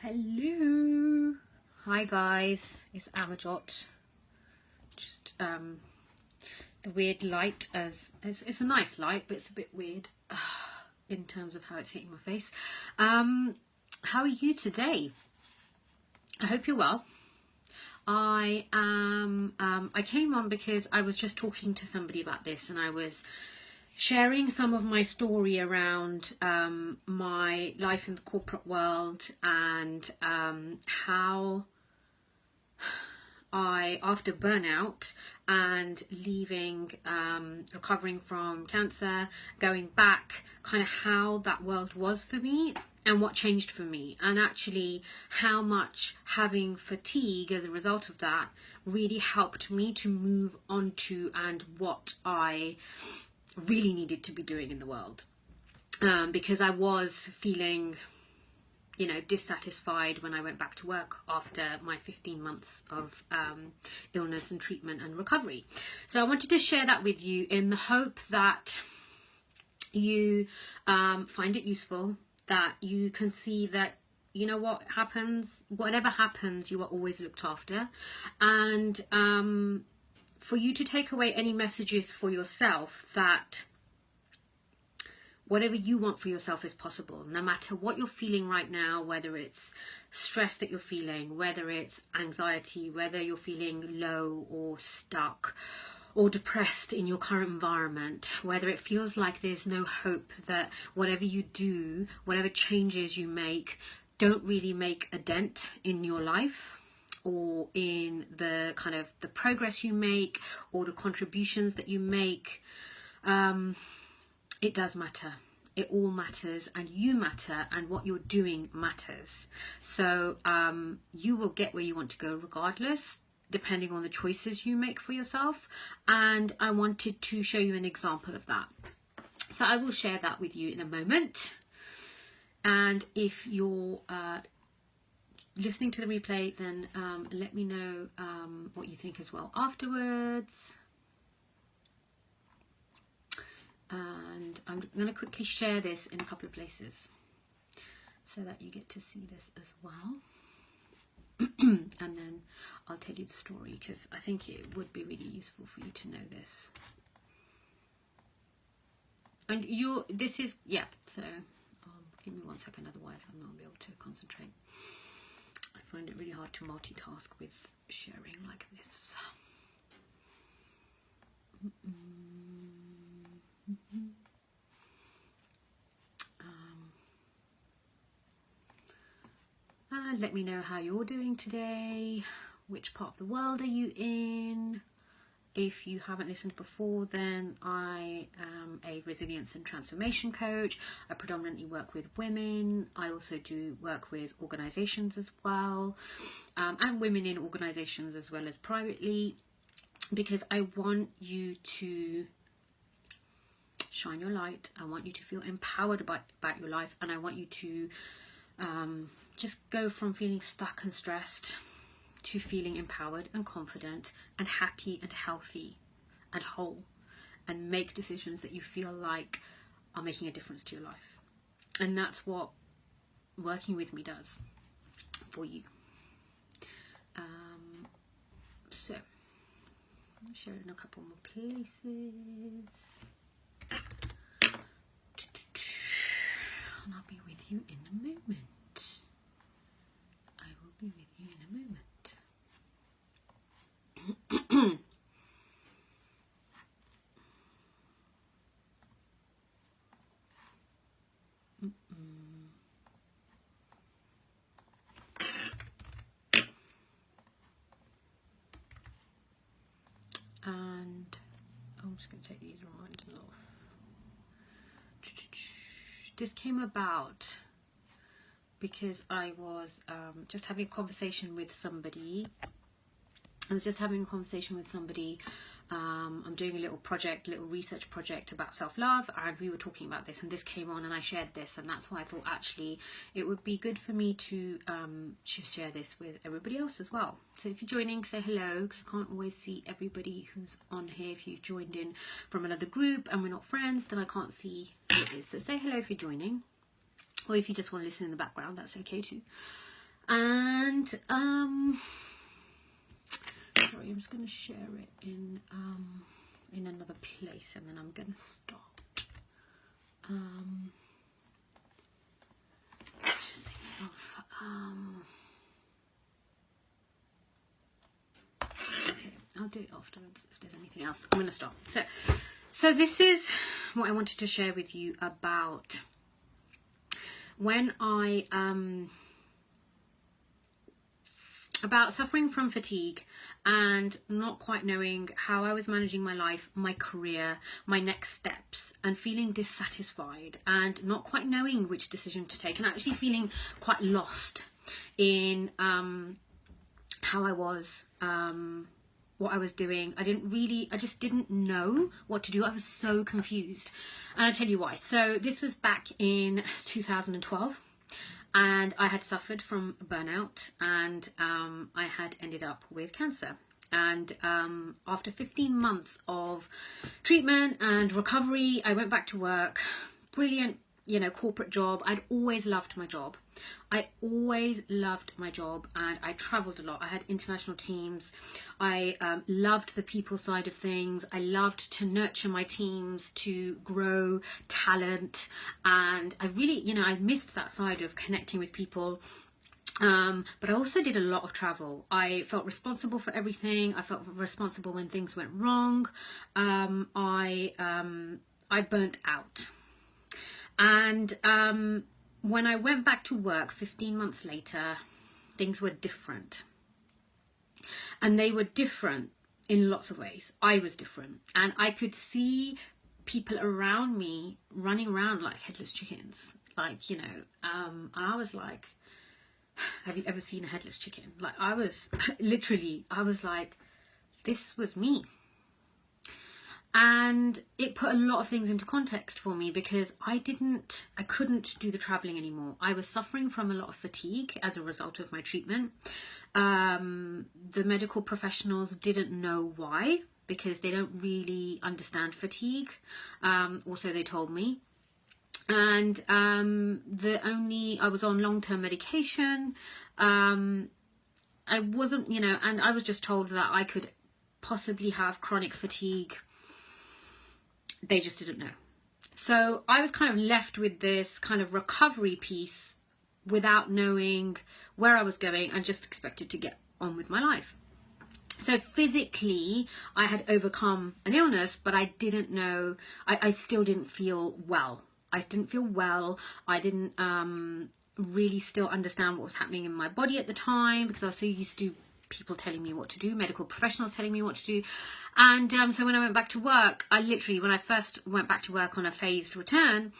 Hello. Hi guys, it's Amajot. Just the weird light, as it's a nice light, but it's a bit weird in terms of how it's hitting my face. How are you today? I hope you're well. I came on because I was just talking to somebody about this, and I was sharing some of my story around my life in the corporate world, and how I, after burnout and leaving, recovering from cancer, going back, kind of how that world was for me and what changed for me, and actually how much having fatigue as a result of that really helped me to move on to and what I really needed to be doing in the world, because I was feeling, you know, dissatisfied when I went back to work after my 15 months of illness and treatment and recovery. So I wanted to share that with you in the hope that you find it useful, that you can see that, you know, what happens, whatever happens, you are always looked after, and for you to take away any messages for yourself that whatever you want for yourself is possible, no matter what you're feeling right now, whether it's stress that you're feeling, whether it's anxiety, whether you're feeling low or stuck or depressed in your current environment, whether it feels like there's no hope, that whatever you do, whatever changes you make, don't really make a dent in your life or in the kind of the progress you make or the contributions that you make. It does matter. It all matters, and you matter, and what you're doing matters. So you will get where you want to go regardless, depending on the choices you make for yourself. And I wanted to show you an example of that. So I will share that with you in a moment. And if you're listening to the replay, then let me know what you think as well afterwards. And I'm going to quickly share this in a couple of places so that you get to see this as well. And then I'll tell you the story, because I think it would be really useful for you to know this. And this is, yeah, so give me 1 second, otherwise I'm not going to be able to concentrate. I find it really hard to multitask with sharing like this. And let me know how you're doing today. Which part of the world are you in? If you haven't listened before, then I am a resilience and transformation coach. I predominantly work with women. I also do work with organizations as well, and women in organizations as well as privately, because I want you to shine your light. I want you to feel empowered about your life, and I want you to just go from feeling stuck and stressed to feeling empowered and confident and happy and healthy and whole, and make decisions that you feel like are making a difference to your life. And that's what working with me does for you. So I'll share it in a couple more places. And I'll be with you in a moment. I will be with you in a moment. And I'm just going to take these reminders off. This came about because I was just having a conversation with somebody. I'm doing a little research project about self-love, and we were talking about this, and this came on, and I shared this, and that's why I thought actually it would be good for me to share this with everybody else as well. So if you're joining, say hello, because I can't always see everybody who's on here. If you've joined in from another group and we're not friends, then I can't see who it is. So say hello if you're joining, or if you just want to listen in the background, that's okay too. And sorry, I'm just going to share it in another place, and then I'm going to start. Just thinking of okay, I'll do it afterwards if there's anything else. I'm going to stop. So this is what I wanted to share with you about when I about suffering from fatigue and not quite knowing how I was managing my life, my career, my next steps, and feeling dissatisfied and not quite knowing which decision to take, and actually feeling quite lost in how I was, what I was doing. I just didn't know what to do. I was so confused. And I'll tell you why. So this was back in 2012. And I had suffered from burnout, and I had ended up with cancer. And after 15 months of treatment and recovery, I went back to work. Brilliant, corporate job. I'd always loved my job. I always loved my job, and I traveled a lot. I had international teams. I loved the people side of things. I loved to nurture my teams, to grow talent, and I really, I missed that side of connecting with people. But I also did a lot of travel. I felt responsible for everything. I felt responsible when things went wrong. I burnt out. And when I went back to work 15 months later, things were different. And they were different in lots of ways. I was different. And I could see people around me running around like headless chickens. Like, I was like, have you ever seen a headless chicken? Like, I was like, this was me. And it put a lot of things into context for me, because I couldn't do the traveling anymore. I was suffering from a lot of fatigue as a result of my treatment. The medical professionals didn't know why, because they don't really understand fatigue. Also, they told me. And I was on long-term medication. I wasn't, and I was just told that I could possibly have chronic fatigue. They just didn't know. So I was kind of left with this kind of recovery piece without knowing where I was going, and just expected to get on with my life. So physically, I had overcome an illness, but I didn't know, I still didn't feel well. I didn't feel well. I didn't really still understand what was happening in my body at the time, because I was so used to people telling me what to do, medical professionals telling me what to do. And so when I went back to work, when I first went back to work on a phased return,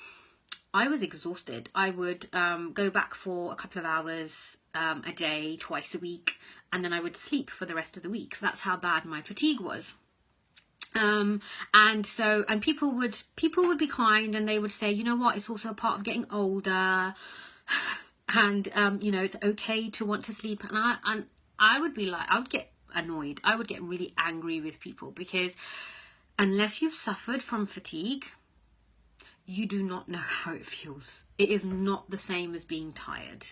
I was exhausted. I would go back for a couple of hours a day, twice a week, and then I would sleep for the rest of the week. That's how bad my fatigue was. And people would be kind, and they would say, you know what, it's also a part of getting older, and it's okay to want to sleep. And I would be like, I would get annoyed. I would get really angry with people, because unless you've suffered from fatigue, you do not know how it feels. It is not the same as being tired.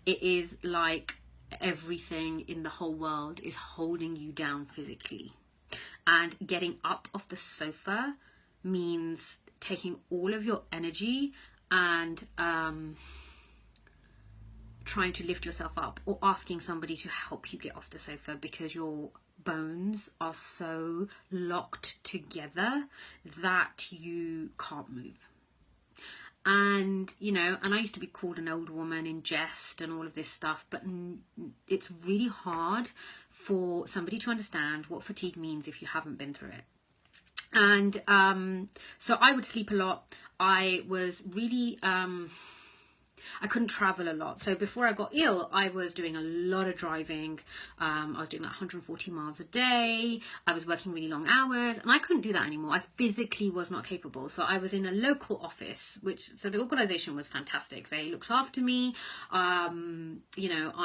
It is like everything in the whole world is holding you down physically. And getting up off the sofa means taking all of your energy and trying to lift yourself up, or asking somebody to help you get off the sofa, because your bones are so locked together that you can't move. And and I used to be called an old woman in jest and all of this stuff, but it's really hard for somebody to understand what fatigue means if you haven't been through it. And so I would sleep a lot. I was really I couldn't travel a lot. So before I got ill, I was doing a lot of driving. I was doing like 140 miles a day. I was working really long hours, and I couldn't do that anymore. I physically was not capable. So I was in a local office, so the organization was fantastic. They looked after me. I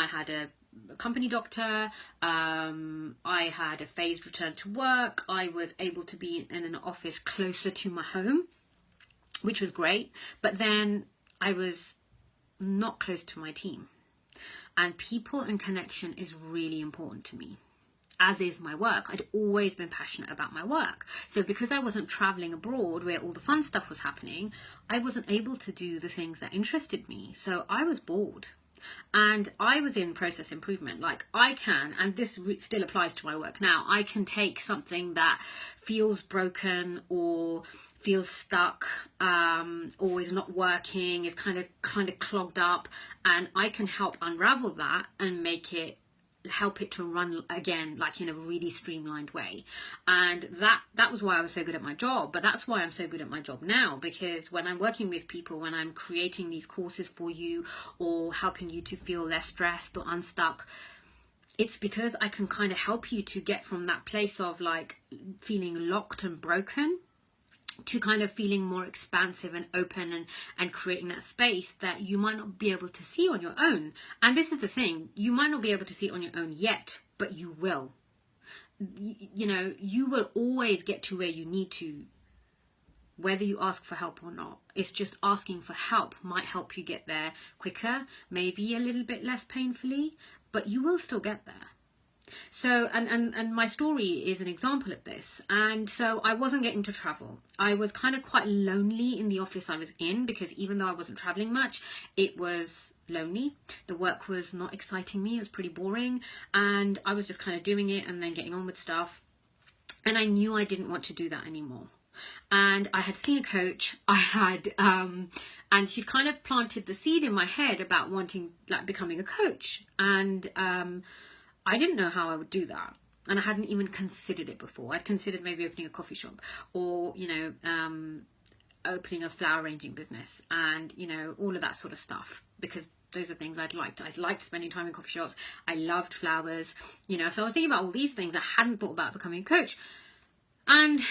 had a company doctor. I had a phased return to work. I was able to be in an office closer to my home, which was great. But then I was not close to my team. And people and connection is really important to me, as is my work. I'd always been passionate about my work. So because I wasn't traveling abroad where all the fun stuff was happening, I wasn't able to do the things that interested me. So I was bored. And I was in process improvement. Like, I can, and this still applies to my work now, I can take something that feels broken or feels stuck, or is not working, is kind of clogged up, and I can help unravel that and help it to run again, like in a really streamlined way. And that was why I was so good at my job. But that's why I'm so good at my job now, because when I'm working with people, when I'm creating these courses for you or helping you to feel less stressed or unstuck, it's because I can kind of help you to get from that place of like feeling locked and broken to kind of feeling more expansive and open, and creating that space that you might not be able to see on your own. And this is the thing, you might not be able to see it on your own yet, but you will. You know, you will always get to where you need to, whether you ask for help or not. It's just asking for help might help you get there quicker, maybe a little bit less painfully, but you will still get there. So, and my story is an example of this. And so I wasn't getting to travel. I was kind of quite lonely in the office I was in, because even though I wasn't traveling much, it was lonely. The work was not exciting me. It was pretty boring. And I was just kind of doing it and then getting on with stuff. And I knew I didn't want to do that anymore. And I had seen a coach. And she'd kind of planted the seed in my head about wanting, like, becoming a coach. And, I didn't know how I would do that, and I hadn't even considered it before. I'd considered maybe opening a coffee shop, or, you know, opening a flower arranging business, and, you know, all of that sort of stuff, because those are things I'd liked. I liked spending time in coffee shops. I loved flowers, you know, so I was thinking about all these things. I hadn't thought about becoming a coach. And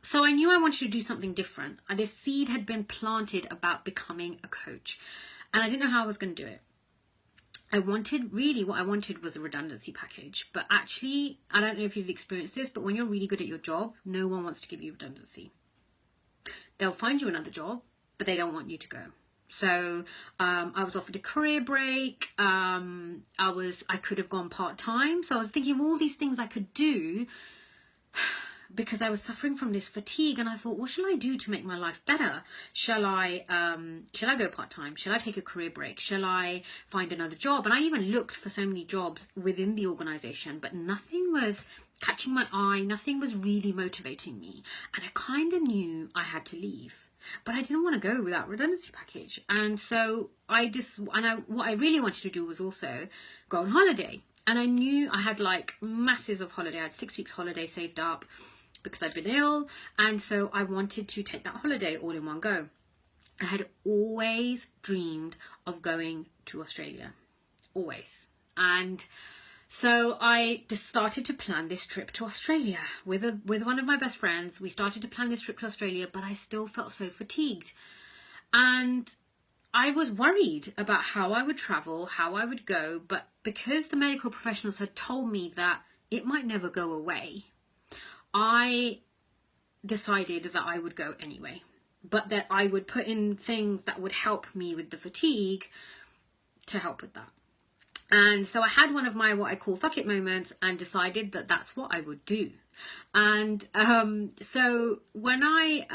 so I knew I wanted to do something different, and this seed had been planted about becoming a coach, and I didn't know how I was going to do it. What I wanted was a redundancy package. But actually, I don't know if you've experienced this, but when you're really good at your job, no one wants to give you redundancy. They'll find you another job, but they don't want you to go. So I was offered a career break. I could have gone part-time. So I was thinking of all these things I could do, because I was suffering from this fatigue, and I thought, what shall I do to make my life better? Shall I go part-time? Shall I take a career break? Shall I find another job? And I even looked for so many jobs within the organization, but nothing was catching my eye. Nothing was really motivating me. And I kind of knew I had to leave, but I didn't want to go without redundancy package. And so what I really wanted to do was also go on holiday. And I knew I had like masses of holiday. I had 6 weeks holiday saved up, because I'd been ill, and so I wanted to take that holiday all in one go. I had always dreamed of going to Australia, always. And so I just started to plan this trip to Australia with one of my best friends. We started to plan this trip to Australia, but I still felt so fatigued, and I was worried about how I would travel, how I would go. But because the medical professionals had told me that it might never go away, I decided that I would go anyway, but that I would put in things that would help me with the fatigue to help with that. And so I had one of my, what I call fuck it moments, and decided that that's what I would do. And so when I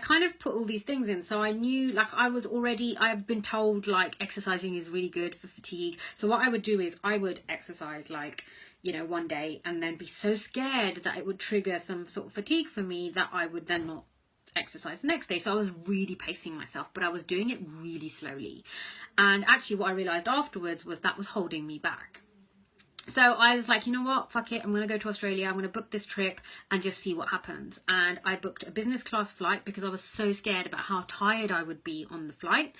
kind of put all these things in. So I knew, like, I've been told, like, exercising is really good for fatigue. So what I would do is I would exercise, like, you know, one day, and then be so scared that it would trigger some sort of fatigue for me that I would then not exercise the next day. So I was really pacing myself, but I was doing it really slowly. And actually what I realized afterwards was that was holding me back. So I was like, you know what, fuck it, I'm going to go to Australia. I'm going to book this trip and just see what happens. And I booked a business class flight because I was so scared about how tired I would be on the flight.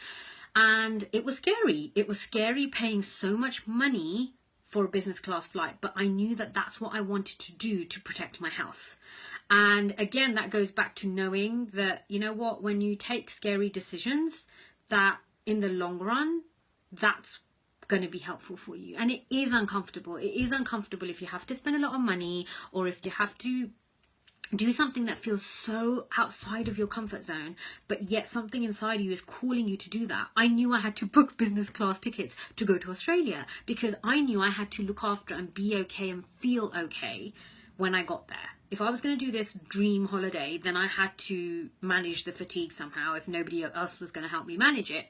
And it was scary. It was scary paying so much money for a business class flight, but I knew that that's what I wanted to do to protect my health. And again, that goes back to knowing that, you know what, when you take scary decisions, that in the long run, that's going to be helpful for you. And it is uncomfortable. It is uncomfortable if you have to spend a lot of money, or if you have to do something that feels so outside of your comfort zone, but yet something inside you is calling you to do that. I knew I had to book business class tickets to go to Australia because I knew I had to look after and be okay and feel okay when I got there. If I was going to do this dream holiday, then I had to manage the fatigue somehow if nobody else was going to help me manage it.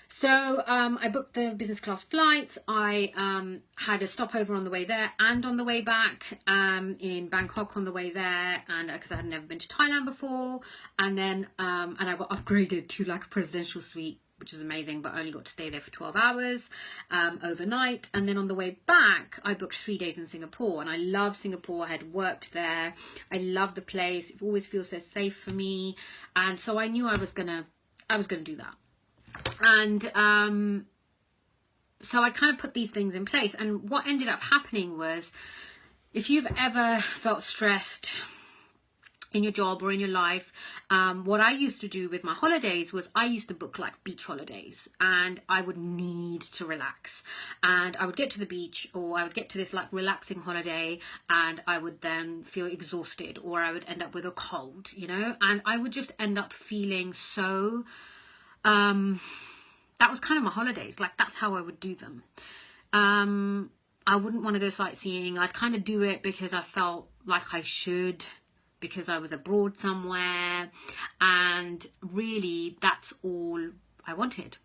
So I booked the business class flights. I had a stopover on the way there and on the way back in Bangkok on the way there, and because I had never been to Thailand before, and then and I got upgraded to like a presidential suite, which is amazing, but I only got to stay there for 12 hours overnight. And then on the way back, I booked 3 days in Singapore, and I love Singapore. I had worked there. I love the place. It always feels so safe for me, and so I knew I was gonna do that. And so I kind of put these things in place, and what ended up happening was, if you've ever felt stressed in your job or in your life, what I used to do with my holidays was I used to book like beach holidays, and I would need to relax, and I would get to the beach, or I would get to this like relaxing holiday, and I would then feel exhausted, or I would end up with a cold, you know, and I would just end up feeling so that was kind of my holidays. Like, that's how I would do them. I wouldn't want to go sightseeing. I'd kind of do it because I felt like I should, because I was abroad somewhere, and really that's all I wanted.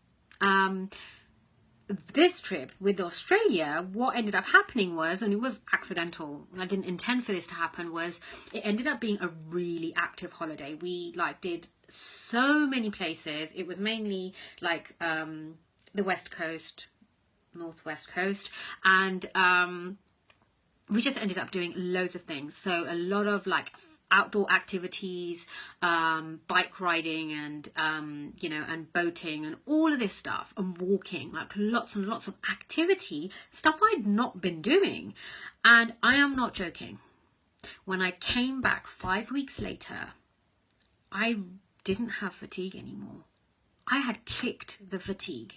This trip with Australia, what ended up happening was, and it was accidental, I didn't intend for this to happen, was it ended up being a really active holiday. We like did so many places. It was mainly like the west coast, northwest coast, and we just ended up doing loads of things. So a lot of like outdoor activities, bike riding, and you know, and boating, and all of this stuff, and walking, like lots and lots of activity, stuff I'd not been doing. And I am not joking, when I came back 5 weeks later, I didn't have fatigue anymore. I had kicked the fatigue.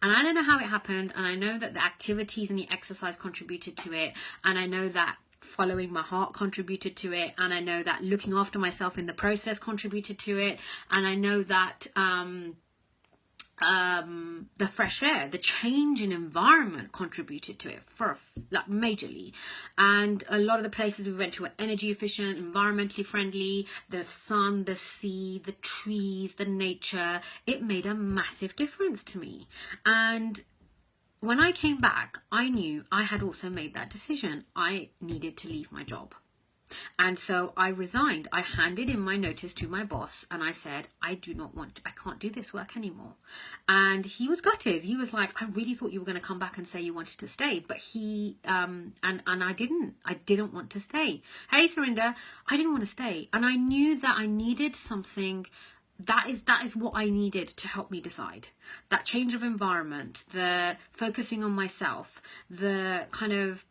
And I don't know how it happened, and I know that the activities and the exercise contributed to it, and I know that following my heart contributed to it, and I know that looking after myself in the process contributed to it, and I know that the fresh air, the change in environment contributed to it for like majorly. And a lot of the places we went to were energy efficient, environmentally friendly. The sun, the sea, the trees, the nature, it made a massive difference to me. And when I came back, I knew I had also made that decision. I needed to leave my job. And so I resigned. I handed in my notice to my boss, and I said, I can't do this work anymore. And he was gutted. He was like, I really thought you were going to come back and say you wanted to stay. But he, and I didn't want to stay. Hey, Surinder, I didn't want to stay. And I knew that I needed something. That is what I needed to help me decide. That change of environment, the focusing on myself, the kind of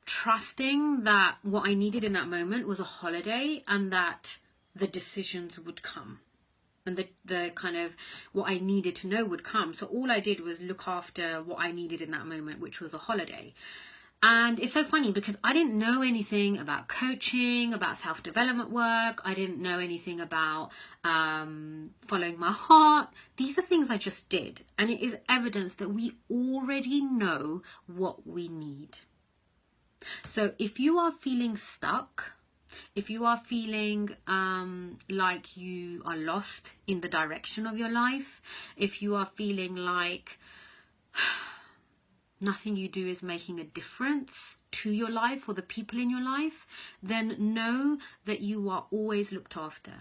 trusting that what I needed in that moment was a holiday, and that the decisions would come, and the kind of what I needed to know would come. So all I did was look after what I needed in that moment, which was a holiday. And it's so funny because I didn't know anything about coaching, about self-development work. I didn't know anything about following my heart. These are things I just did. And it is evidence that we already know what we need. So if you are feeling stuck, if you are feeling like you are lost in the direction of your life, if you are feeling like nothing you do is making a difference to your life or the people in your life, then know that you are always looked after,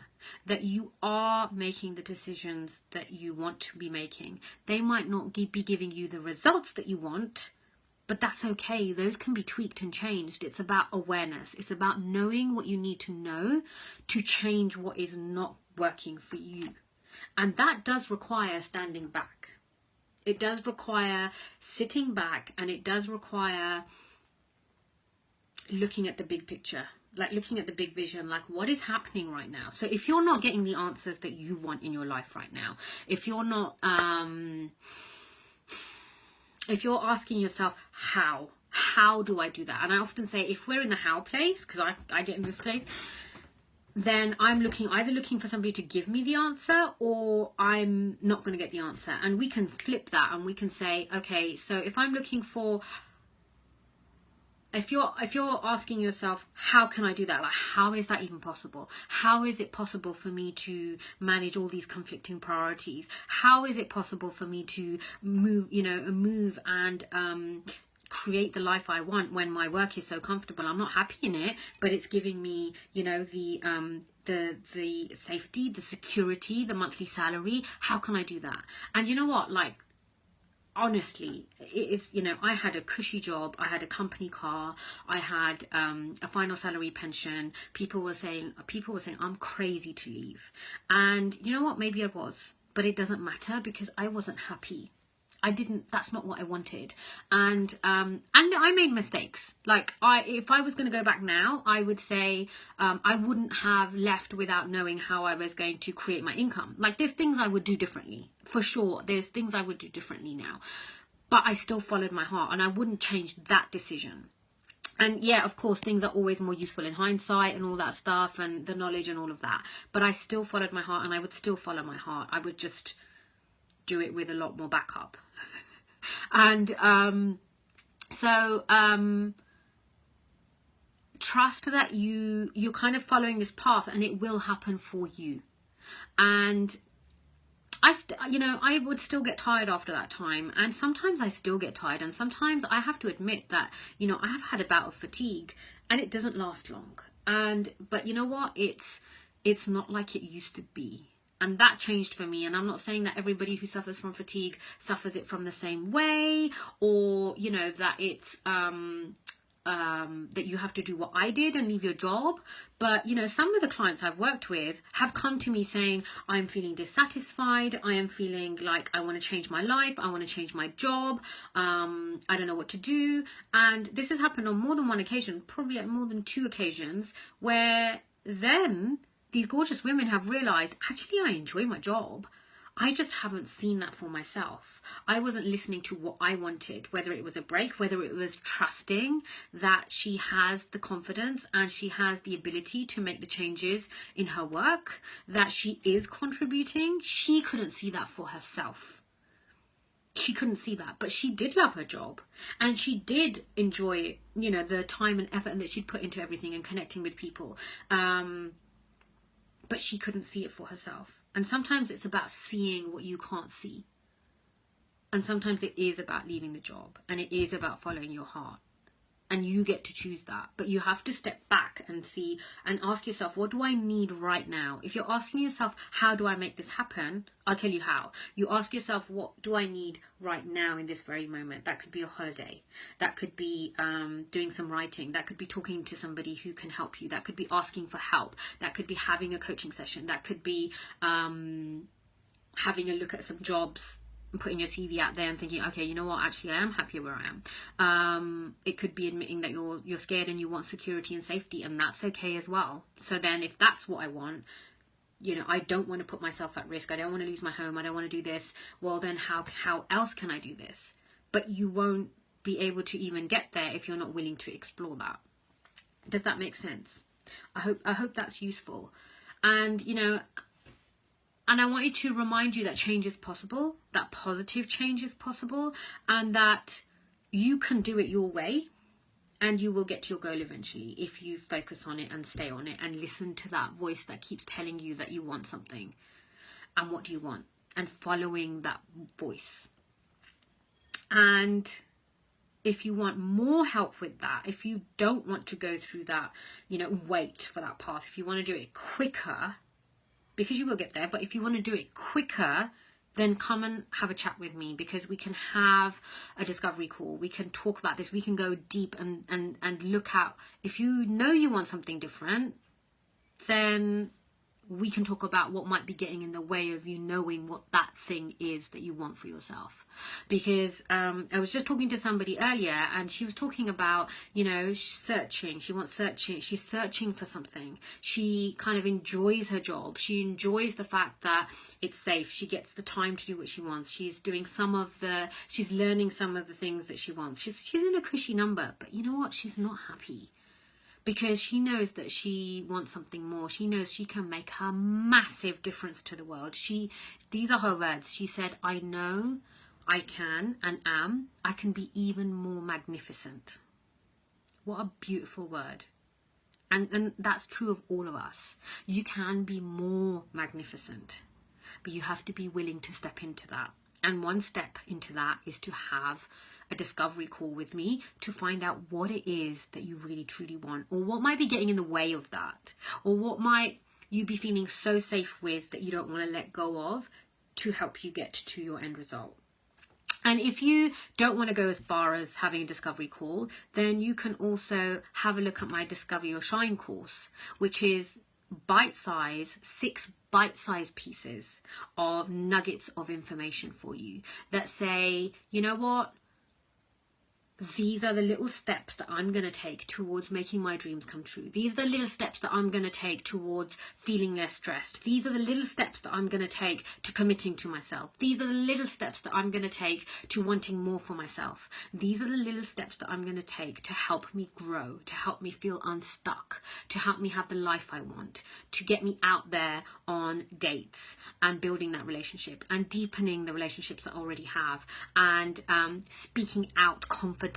that you are making the decisions that you want to be making. They might not be giving you the results that you want, but that's okay. Those can be tweaked and changed. It's about awareness. It's about knowing what you need to know to change what is not working for you. And that does require standing back. It does require sitting back, and it does require looking at the big picture, like looking at the big vision, like what is happening right now. So if you're not getting the answers that you want in your life right now, if you're not, if you're asking yourself, how how do I do that? And I often say, if we're in the how place, because I get in this place, then I'm either looking for somebody to give me the answer, or I'm not going to get the answer. And we can flip that, and we can say, okay, so if I'm looking for, if you're asking yourself, how can I do that? Like, how is that even possible? How is it possible for me to manage all these conflicting priorities? How is it possible for me to move and create the life I want when my work is so comfortable? I'm not happy in it, but it's giving me, the safety, the security, the monthly salary. How can I do that? And you know what, like, honestly, it's, I had a cushy job, I had a company car, I had a final salary pension. People were saying I'm crazy to leave. And you know what, maybe I was, but it doesn't matter, because I wasn't happy. That's not what I wanted. And I made mistakes. Like, if I was going to go back now, I would say I wouldn't have left without knowing how I was going to create my income. Like, there's things I would do differently, for sure. There's things I would do differently now, but I still followed my heart, and I wouldn't change that decision. And yeah, of course, things are always more useful in hindsight and all that stuff, and the knowledge and all of that. But I still followed my heart, and I would still follow my heart. I would just do it with a lot more backup. And trust that you're kind of following this path, and it will happen for you. And I would still get tired after that time, and sometimes I still get tired, and sometimes I have to admit that I have had a bout of fatigue, and it doesn't last long. But you know what, it's not like it used to be. And that changed for me. And I'm not saying that everybody who suffers from fatigue suffers it from the same way, or that it's that you have to do what I did and leave your job. But some of the clients I've worked with have come to me saying, I'm feeling dissatisfied, I am feeling like I want to change my life, I want to change my job, I don't know what to do. And this has happened on more than one occasion, probably at more than 2 occasions, where these gorgeous women have realized, actually, I enjoy my job. I just haven't seen that for myself. I wasn't listening to what I wanted, whether it was a break, whether it was trusting that she has the confidence and she has the ability to make the changes in her work, that she is contributing. She couldn't see that for herself. She couldn't see that, but she did love her job, and she did enjoy, the time and effort that she'd put into everything and connecting with people. But she couldn't see it for herself. And sometimes it's about seeing what you can't see. And sometimes it is about leaving the job, and it is about following your heart. And you get to choose that. But you have to step back and see and ask yourself, what do I need right now? If you're asking yourself, how do I make this happen? I'll tell you how. You ask yourself, what do I need right now in this very moment? That could be a holiday. That could be doing some writing. That could be talking to somebody who can help you. That could be asking for help. That could be having a coaching session. That could be having a look at some jobs, putting your CV out there and thinking, okay, you know what, actually I am happier where I am. It could be admitting that you're scared and you want security and safety, and that's okay as well. So then if that's what I want, I don't want to put myself at risk, I don't want to lose my home, I don't want to do this, well then how else can I do this? But you won't be able to even get there if you're not willing to explore that. Does that make sense? I hope that's useful. And and I wanted to remind you that change is possible, that positive change is possible, and that you can do it your way, and you will get to your goal eventually if you focus on it and stay on it and listen to that voice that keeps telling you that you want something. And what do you want? And following that voice. And if you want more help with that, if you don't want to go through that, wait for that path, if you want to do it quicker, because you will get there, but if you want to do it quicker, then come and have a chat with me, because we can have a discovery call. We can talk about this. We can go deep and look at, if you know you want something different, then we can talk about what might be getting in the way of you knowing what that thing is that you want for yourself. Because I was just talking to somebody earlier, and she was talking about, you know, searching. She's searching for something. She kind of enjoys her job. She enjoys the fact that it's safe. She gets the time to do what she wants. She's learning some of the things that she wants. She's in a cushy number, but you know what? She's not happy. Because she knows that she wants something more. She knows she can make a massive difference to the world. These are her words. She said, I know I can and am. I can be even more magnificent. What a beautiful word. And that's true of all of us. You can be more magnificent, but you have to be willing to step into that. And one step into that is to have a discovery call with me to find out what it is that you really truly want, or what might be getting in the way of that, or what might you be feeling so safe with that you don't want to let go of, to help you get to your end result. And if you don't want to go as far as having a discovery call, then you can also have a look at my Discover Your Shine course, which is bite-size, 6 bite-sized pieces of nuggets of information for you that say, you know what, these are the little steps that I'm going to take towards making my dreams come true. These are the little steps that I'm going to take towards feeling less stressed. These are the little steps that I'm going to take to committing to myself. These are the little steps that I'm going to take to wanting more for myself. These are the little steps that I'm going to take to help me grow, to help me feel unstuck, to help me have the life I want, to get me out there on dates and building that relationship and deepening the relationships I already have, and speaking out confidently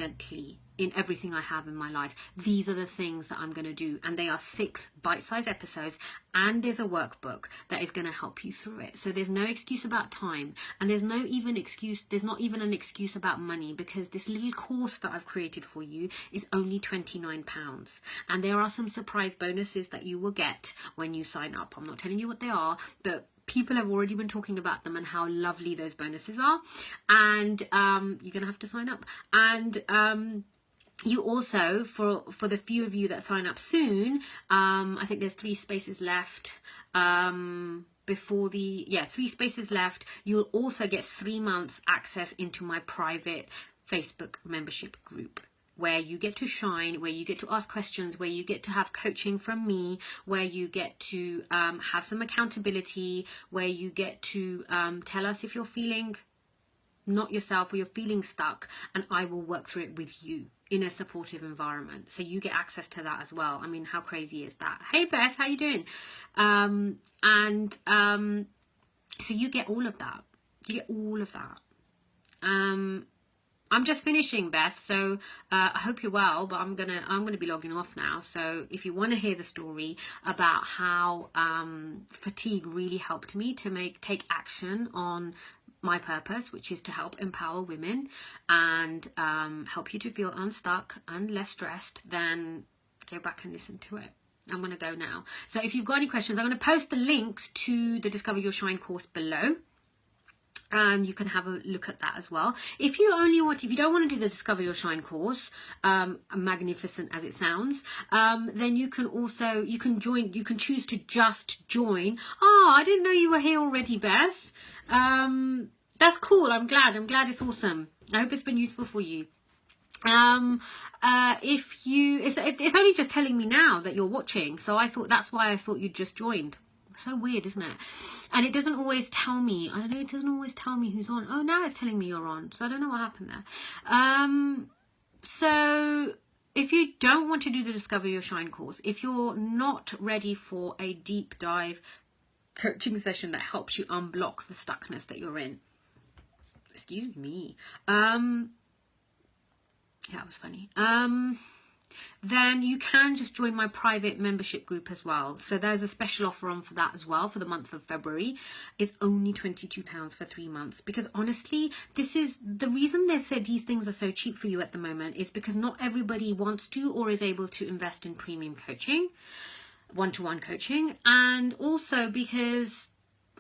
in everything I have in my life. These are the things that I'm going to do, and they are 6 bite-sized episodes, and there's a workbook that is going to help you through it. So there's no excuse about time, and there's not even an excuse about money, because this little course that I've created for you is only £29, and there are some surprise bonuses that you will get when you sign up. I'm not telling you what they are, but people have already been talking about them and how lovely those bonuses are, and you're gonna have to sign up. And you also, for the few of you that sign up soon, I think there's 3 spaces left. 3 spaces left. You'll also get 3 months access into my private Facebook membership group, where you get to shine, where you get to ask questions, where you get to have coaching from me, where you get to have some accountability, where you get to tell us if you're feeling not yourself or you're feeling stuck, and I will work through it with you in a supportive environment. So you get access to that as well. I mean, how crazy is that? Hey Beth, how you doing? So you get all of that. You get all of that. I'm just finishing, Beth, so I hope you're well, but I'm gonna be logging off now. So if you want to hear the story about how fatigue really helped me to take action on my purpose, which is to help empower women and help you to feel unstuck and less stressed, then go back and listen to it. I'm going to go now. So if you've got any questions, I'm going to post the links to the Discover Your Shine course below. You can have a look at that as well. If you don't want to do the Discover Your Shine course, magnificent as it sounds, then you can choose to just join. Oh, I didn't know you were here already, Beth. That's cool. I'm glad it's awesome. I hope it's been useful for you. It's only just telling me now that you're watching, so that's why I thought you'd just joined. So weird, isn't it? And it doesn't always tell me. I don't know. It doesn't always tell me who's on. Oh, now it's telling me you're on. So I don't know what happened there. So if you don't want to do the Discover Your Shine course, if you're not ready for a deep dive coaching session that helps you unblock the stuckness that you're in, excuse me. That was funny. Then you can just join my private membership group as well. So there's a special offer on for that as well for the month of February. It's only £22 for 3 months, because honestly, this is the reason they said these things are so cheap for you at the moment, is because not everybody wants to or is able to invest in premium coaching, one-to-one coaching, and also because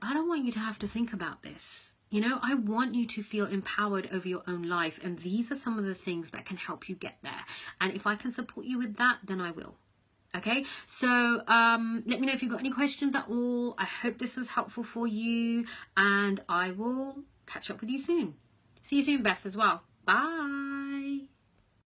I don't want you to have to think about this. You know, I want you to feel empowered over your own life, and these are some of the things that can help you get there. And if I can support you with that, then I will. Okay, so let me know if you've got any questions at all. I hope this was helpful for you, and I will catch up with you soon. See you soon, Beth, as well. Bye.